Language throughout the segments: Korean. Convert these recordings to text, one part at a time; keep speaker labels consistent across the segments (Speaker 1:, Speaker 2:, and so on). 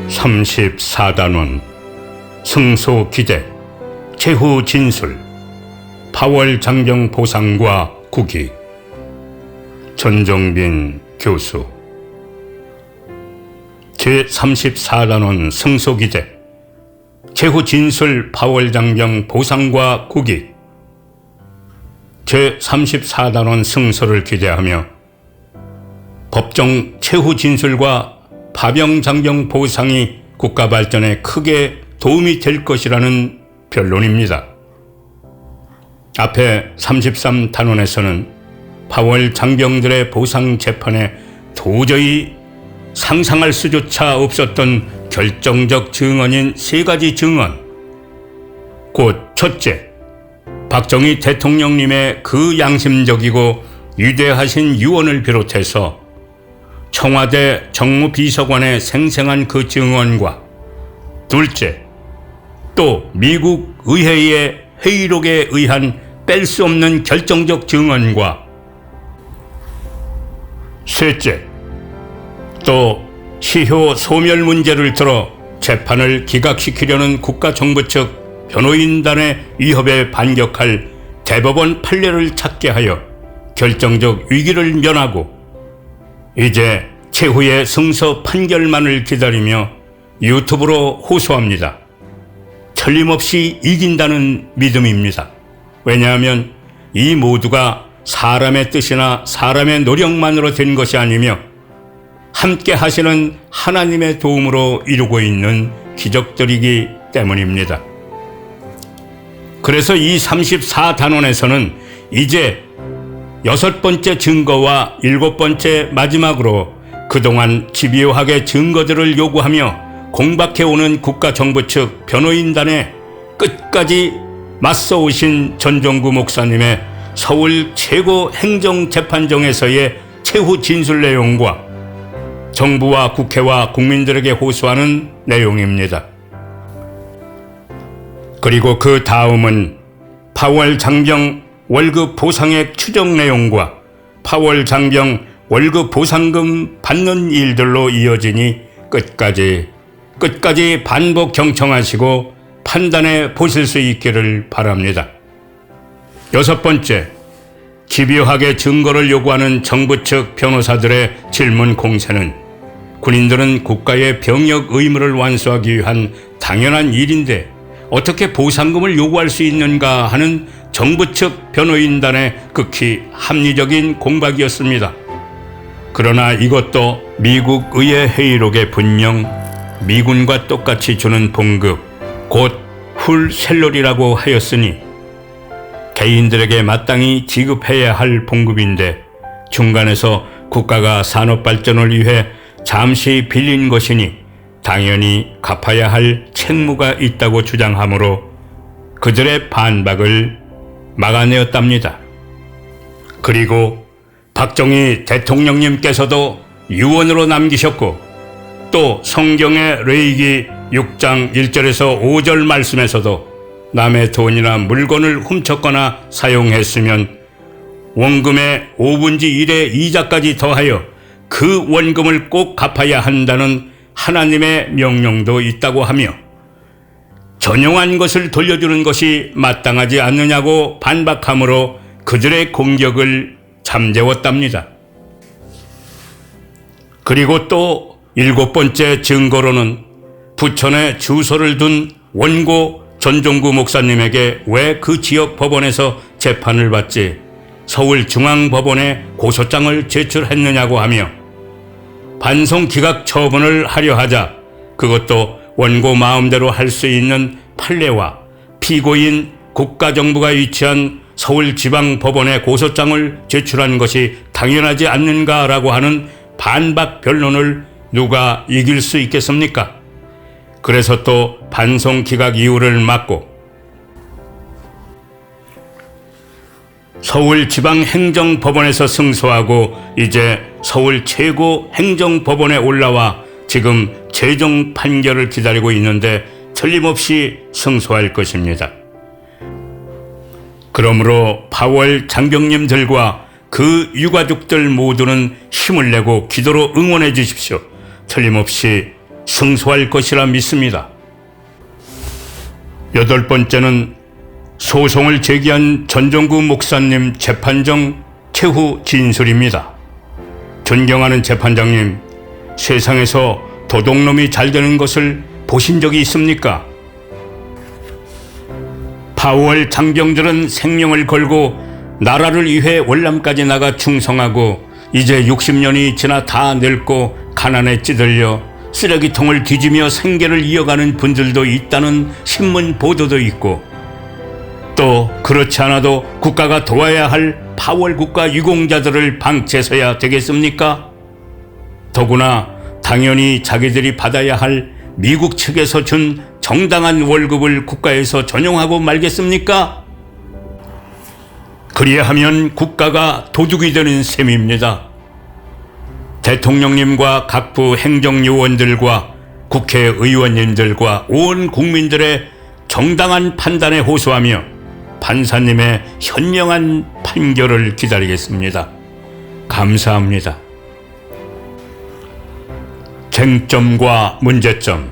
Speaker 1: 제34단원 승소 기재 최후 진술 파월 장병 보상과 국위 전종빈 교수. 제34단원 승소 기재 최후 진술 파월 장병 보상과 국위. 제34단원 승소를 기대하며 법정 최후 진술과 파병 장병 보상이 국가 발전에 크게 도움이 될 것이라는 변론입니다. 앞에 33단원에서는 파월 장병들의 보상 재판에 도저히 상상할 수조차 없었던 결정적 증언인 세 가지 증언, 곧 첫째, 박정희 대통령님의 그 양심적이고 위대하신 유언을 비롯해서 청와대 정무비서관의 생생한 그 증언과, 둘째, 또 미국 의회의 회의록에 의한 뺄 수 없는 결정적 증언과, 셋째, 또 시효 소멸 문제를 들어 재판을 기각시키려는 국가정부 측 변호인단의 위협에 반격할 대법원 판례를 찾게 하여 결정적 위기를 면하고 이제 최후의 승소 판결만을 기다리며 유튜브로 호소합니다. 틀림없이 이긴다는 믿음입니다. 왜냐하면 이 모두가 사람의 뜻이나 사람의 노력만으로 된 것이 아니며 함께 하시는 하나님의 도움으로 이루고 있는 기적들이기 때문입니다. 그래서 이 34단원에서는 이제 6번째 증거와 7번째 마지막으로 그동안 집요하게 증거들을 요구하며 공박해오는 국가정부 측 변호인단에 끝까지 맞서오신 전종구 목사님의 서울 최고 행정재판정에서의 최후 진술 내용과 정부와 국회와 국민들에게 호소하는 내용입니다. 그리고 그 다음은 파월 장병 월급 보상액 추정 내용과 파월 장병 월급 보상금 받는 일들로 이어지니 끝까지 반복 경청하시고 판단해 보실 수 있기를 바랍니다. 6번째, 집요하게 증거를 요구하는 정부 측 변호사들의 질문 공세는 군인들은 국가의 병역 의무를 완수하기 위한 당연한 일인데 어떻게 보상금을 요구할 수 있는가 하는 정부 측 변호인단의 극히 합리적인 공박이었습니다. 그러나 이것도 미국 의회 회의록에 분명 미군과 똑같이 주는 봉급, 곧 풀 샐러리라고 하였으니 개인들에게 마땅히 지급해야 할 봉급인데 중간에서 국가가 산업 발전을 위해 잠시 빌린 것이니 당연히 갚아야 할 책무가 있다고 주장하므로 그들의 반박을 막아내었답니다. 그리고 박정희 대통령님께서도 유언으로 남기셨고 또 성경의 레위기 6장 1절에서 5절 말씀에서도 남의 돈이나 물건을 훔쳤거나 사용했으면 원금의 5분의 1의 이자까지 더하여 그 원금을 꼭 갚아야 한다는 하나님의 명령도 있다고 하며 전용한 것을 돌려주는 것이 마땅하지 않느냐고 반박하므로 그들의 공격을 잠재웠답니다. 그리고 또 7번째 증거로는 부천에 주소를 둔 원고 전종구 목사님에게 왜 그 지역 법원에서 재판을 받지 서울중앙법원에 고소장을 제출했느냐고 하며 반송 기각 처분을 하려 하자 그것도 원고 마음대로 할 수 있는 판례와 피고인 국가정부가 위치한 서울지방법원에 고소장을 제출한 것이 당연하지 않는가라고 하는 반박 변론을 누가 이길 수 있겠습니까? 그래서 또 반송 기각 이유를 막고 서울지방행정법원에서 승소하고 이제 서울 최고 행정법원에 올라와 지금 최종 판결을 기다리고 있는데 틀림없이 승소할 것입니다. 그러므로 파월 장병님들과 그 유가족들 모두는 힘을 내고 기도로 응원해 주십시오. 틀림없이 승소할 것이라 믿습니다. 8번째는 소송을 제기한 전종구 목사님 재판정 최후 진술입니다. 존경하는 재판장님, 세상에서 도둑놈이 잘 되는 것을 보신 적이 있습니까? 파월 장병들은 생명을 걸고 나라를 위해 월남까지 나가 충성하고 이제 60년이 지나 다 늙고 가난에 찌들려 쓰레기통을 뒤지며 생계를 이어가는 분들도 있다는 신문 보도도 있고, 또 그렇지 않아도 국가가 도와야 할 파월 국가 유공자들을 방치해서야 되겠습니까? 더구나 당연히 자기들이 받아야 할 미국 측에서 준 정당한 월급을 국가에서 전용하고 말겠습니까? 그리하면 국가가 도둑이 되는 셈입니다. 대통령님과 각부 행정요원들과 국회의원님들과 온 국민들의 정당한 판단에 호소하며 판사님의 현명한 판결을 기다리겠습니다. 감사합니다. 쟁점과 문제점.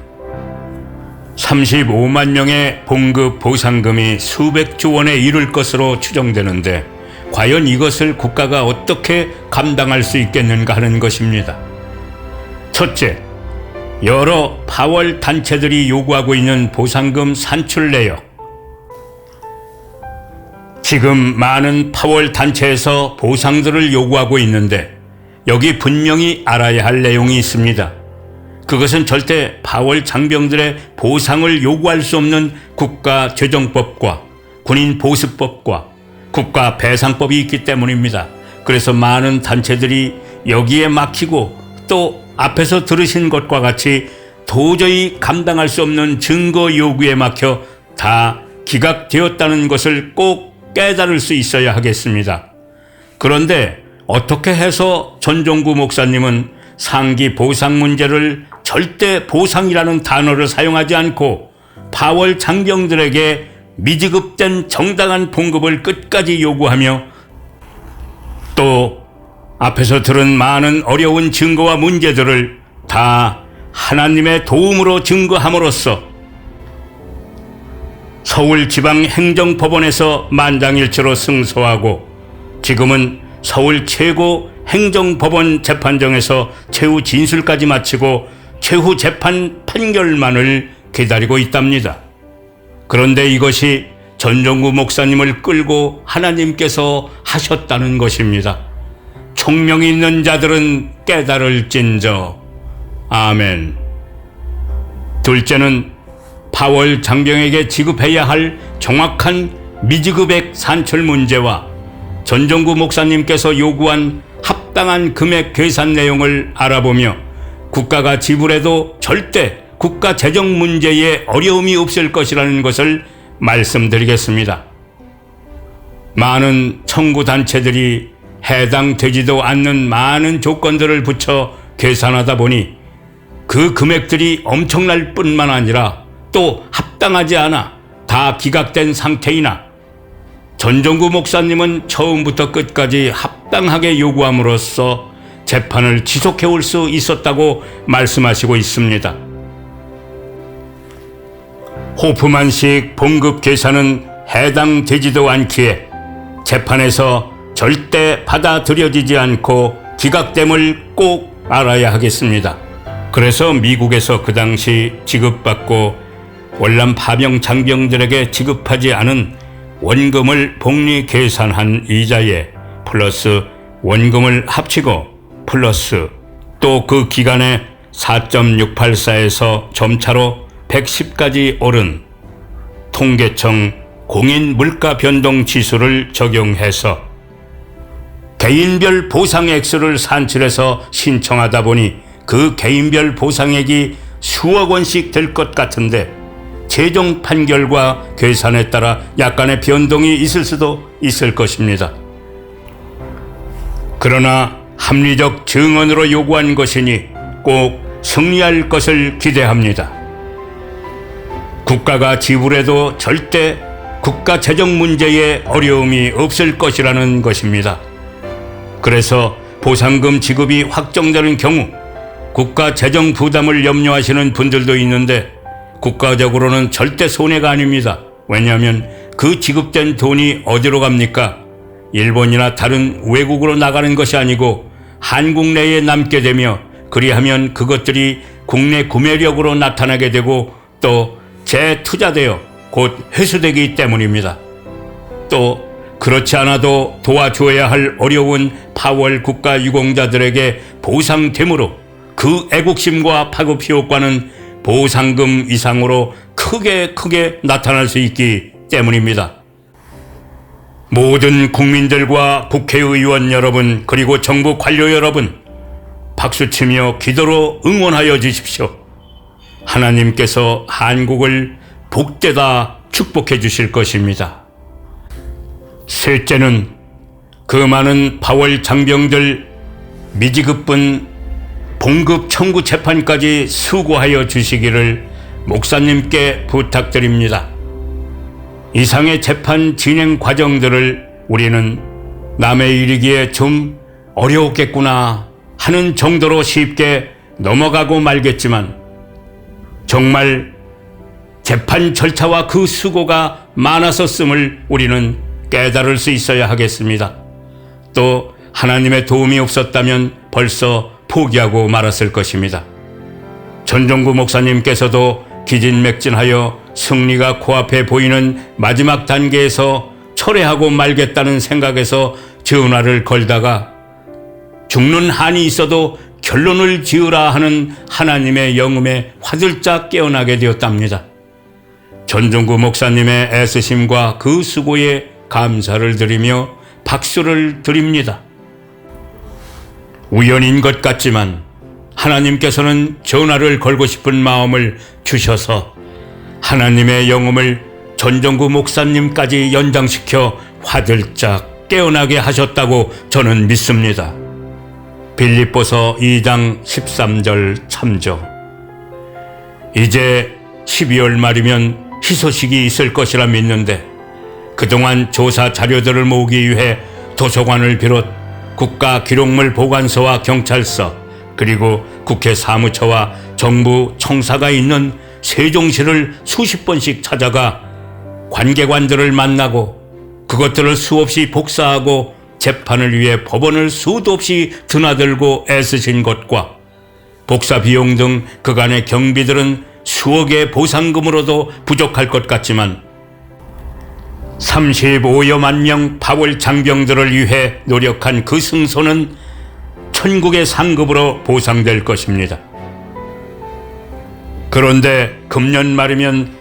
Speaker 1: 35만 명의 봉급 보상금이 수백조 원에 이를 것으로 추정되는데 과연 이것을 국가가 어떻게 감당할 수 있겠는가 하는 것입니다. 첫째, 여러 파월 단체들이 요구하고 있는 보상금 산출 내역. 지금 많은 파월 단체에서 보상들을 요구하고 있는데 여기 분명히 알아야 할 내용이 있습니다. 그것은 절대 파월 장병들의 보상을 요구할 수 없는 국가재정법과 군인보습법과 국가배상법이 있기 때문입니다. 그래서 많은 단체들이 여기에 막히고 또 앞에서 들으신 것과 같이 도저히 감당할 수 없는 증거 요구에 막혀 다 기각되었다는 것을 꼭 깨달을 수 있어야 하겠습니다. 그런데 어떻게 해서 전종구 목사님은 상기 보상 문제를 절대 보상이라는 단어를 사용하지 않고 파월 장병들에게 미지급된 정당한 봉급을 끝까지 요구하며 또 앞에서 들은 많은 어려운 증거와 문제들을 다 하나님의 도움으로 증거함으로써 서울지방행정법원에서 만장일치로 승소하고 지금은 서울 최고 행정법원 재판정에서 최후 진술까지 마치고 최후 재판 판결만을 기다리고 있답니다. 그런데 이것이 전종구 목사님을 끌고 하나님께서 하셨다는 것입니다. 총명이 있는 자들은 깨달을진저. 아멘. 둘째는 파월 장병에게 지급해야 할 정확한 미지급액 산출 문제와 전종구 목사님께서 요구한 합당한 금액 계산 내용을 알아보며 국가가 지불해도 절대 국가 재정 문제에 어려움이 없을 것이라는 것을 말씀드리겠습니다. 많은 청구단체들이 해당되지도 않는 많은 조건들을 붙여 계산하다 보니 그 금액들이 엄청날 뿐만 아니라 또 합당하지 않아 다 기각된 상태이나 전종구 목사님은 처음부터 끝까지 합당하게 요구함으로써 재판을 지속해 올 수 있었다고 말씀하시고 있습니다. 호프만식 봉급 계산은 해당되지도 않기에 재판에서 절대 받아들여지지 않고 기각됨을 꼭 알아야 하겠습니다. 그래서 미국에서 그 당시 지급받고 월남 파병 장병들에게 지급하지 않은 원금을 복리 계산한 이자에 플러스 원금을 합치고 플러스 또 그 기간에 4.684에서 점차로 110까지 오른 통계청 공인 물가 변동 지수를 적용해서 개인별 보상 액수를 산출해서 신청하다 보니 그 개인별 보상액이 수억 원씩 될 것 같은데 최종 판결과 계산에 따라 약간의 변동이 있을 수도 있을 것입니다. 그러나 합리적 증언으로 요구한 것이니 꼭 승리할 것을 기대합니다. 국가가 지불해도 절대 국가 재정 문제에 어려움이 없을 것이라는 것입니다. 그래서 보상금 지급이 확정되는 경우 국가 재정 부담을 염려하시는 분들도 있는데 국가적으로는 절대 손해가 아닙니다. 왜냐하면 그 지급된 돈이 어디로 갑니까? 일본이나 다른 외국으로 나가는 것이 아니고 한국 내에 남게 되며, 그리하면 그것들이 국내 구매력으로 나타나게 되고 또 재투자되어 곧 회수되기 때문입니다. 또 그렇지 않아도 도와줘야 할 어려운 파월 국가 유공자들에게 보상되므로 그 애국심과 파급 효과는 보상금 이상으로 크게 나타날 수 있기 때문입니다. 모든 국민들과 국회의원 여러분, 그리고 정부 관료 여러분, 박수치며 기도로 응원하여 주십시오. 하나님께서 한국을 복되다 축복해 주실 것입니다. 셋째는 그 많은 파월 장병들 미지급분 봉급 청구 재판까지 수고하여 주시기를 목사님께 부탁드립니다. 이상의 재판 진행 과정들을 우리는 남의 일이기에 좀 어려웠겠구나 하는 정도로 쉽게 넘어가고 말겠지만, 정말 재판 절차와 그 수고가 많았었음을 우리는 깨달을 수 있어야 하겠습니다. 또 하나님의 도움이 없었다면 벌써 포기하고 말았을 것입니다. 전종구 목사님께서도 기진맥진하여 승리가 코앞에 보이는 마지막 단계에서 철회하고 말겠다는 생각에서 전화를 걸다가 죽는 한이 있어도 결론을 지으라 하는 하나님의 영음에 화들짝 깨어나게 되었답니다. 전종구 목사님의 애쓰심과 그 수고에 감사를 드리며 박수를 드립니다. 우연인 것 같지만 하나님께서는 전화를 걸고 싶은 마음을 주셔서 하나님의 영음을 전종구 목사님까지 연장시켜 화들짝 깨어나게 하셨다고 저는 믿습니다. 빌립보서 2장 13절 참조. 이제 12월 말이면 희소식이 있을 것이라 믿는데, 그동안 조사 자료들을 모으기 위해 도서관을 비롯 국가기록물 보관소와 경찰서, 그리고 국회 사무처와 정부 청사가 있는 세종시를 수십 번씩 찾아가 관계관들을 만나고 그것들을 수없이 복사하고 재판을 위해 법원을 수도 없이 드나들고 애쓰신 것과 복사 비용 등 그간의 경비들은 수억의 보상금으로도 부족할 것 같지만 35여만 명 파월 장병들을 위해 노력한 그 승소는 천국의 상급으로 보상될 것입니다. 그런데 금년 말이면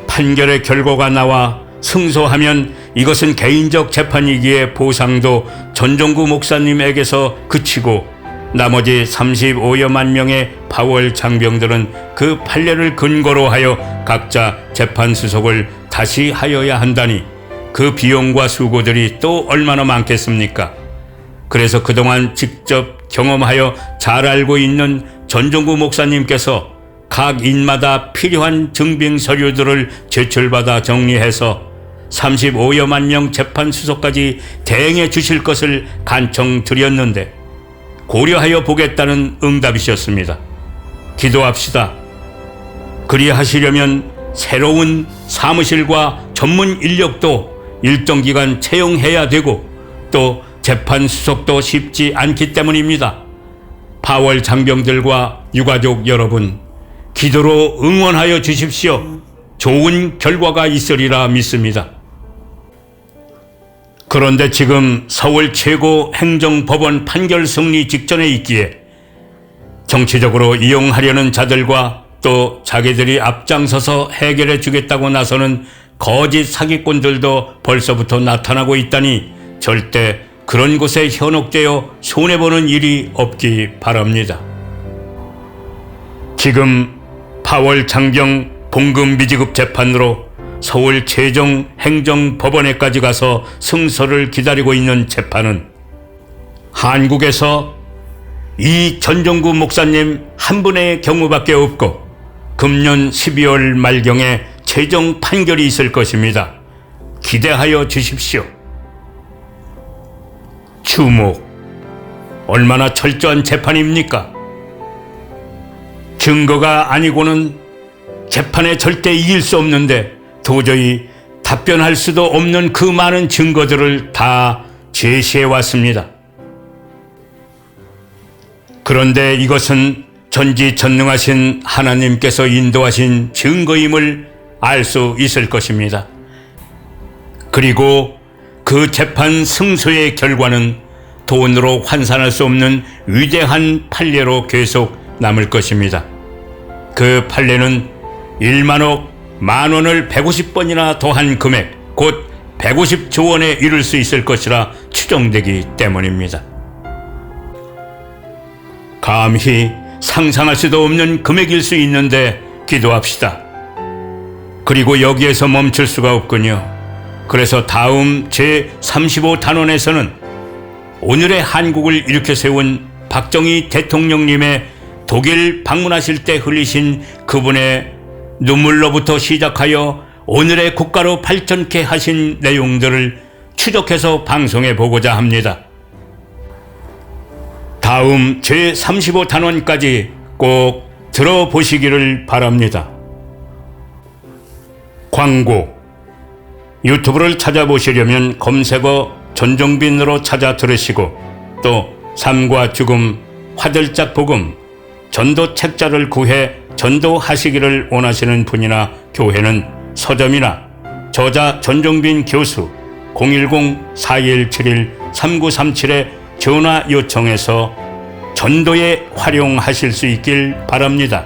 Speaker 1: 판결의 결과가 나와 승소하면 이것은 개인적 재판이기에 보상도 전종구 목사님에게서 그치고 나머지 35여만 명의 파월 장병들은 그 판례를 근거로 하여 각자 재판 수속을 다시 하여야 한다니 그 비용과 수고들이 또 얼마나 많겠습니까? 그래서 그동안 직접 경험하여 잘 알고 있는 전종구 목사님께서 각 인마다 필요한 증빙 서류들을 제출받아 정리해서 35여만 명 재판 수속까지 대행해 주실 것을 간청드렸는데 고려하여 보겠다는 응답이셨습니다. 기도합시다. 그리하시려면 새로운 사무실과 전문 인력도 일정 기간 채용해야 되고 또 재판 수속도 쉽지 않기 때문입니다. 파월 장병들과 유가족 여러분, 기도로 응원하여 주십시오. 좋은 결과가 있으리라 믿습니다. 그런데 지금 서울 최고 행정법원 판결 승리 직전에 있기에 정치적으로 이용하려는 자들과 또 자기들이 앞장서서 해결해 주겠다고 나서는 거짓 사기꾼들도 벌써부터 나타나고 있다니 절대 그런 곳에 현혹되어 손해보는 일이 없기 바랍니다. 지금 파월 장병 봉급 미지급 재판으로 서울 최종 행정법원에까지 가서 승소를 기다리고 있는 재판은 한국에서 이 전종구 목사님 한 분의 경우밖에 없고 금년 12월 말경에 최종 판결이 있을 것입니다. 기대하여 주십시오. 주목, 얼마나 철저한 재판입니까? 증거가 아니고는 재판에 절대 이길 수 없는데 도저히 답변할 수도 없는 그 많은 증거들을 다 제시해 왔습니다. 그런데 이것은 전지전능하신 하나님께서 인도하신 증거임을 알 수 있을 것입니다. 그리고 그 재판 승소의 결과는 돈으로 환산할 수 없는 위대한 판례로 계속 남을 것입니다. 그 판례는 1만억, 만원을 150번이나 더한 금액, 곧 150조 원에 이를 수 있을 것이라 추정되기 때문입니다. 감히 상상할 수도 없는 금액일 수 있는데 기도합시다. 그리고 여기에서 멈출 수가 없군요. 그래서 다음 제35단원에서는 오늘의 한국을 일으켜 세운 박정희 대통령님의 독일 방문하실 때 흘리신 그분의 눈물로부터 시작하여 오늘의 국가로 발전케 하신 내용들을 추적해서 방송해 보고자 합니다. 다음 제35단원까지 꼭 들어보시기를 바랍니다. 광고. 유튜브를 찾아보시려면 검색어 전종빈으로 찾아 들으시고 또 삶과 죽음, 화들짝 복음, 전도 책자를 구해 전도하시기를 원하시는 분이나 교회는 서점이나 저자 전종빈 교수 010-4171-3937에 전화 요청해서 전도에 활용하실 수 있길 바랍니다.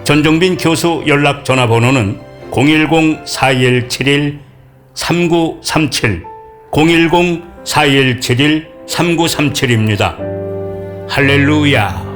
Speaker 1: 전종빈 교수 연락 전화번호는 010-4171-3937 010-4171-3937입니다. 할렐루야.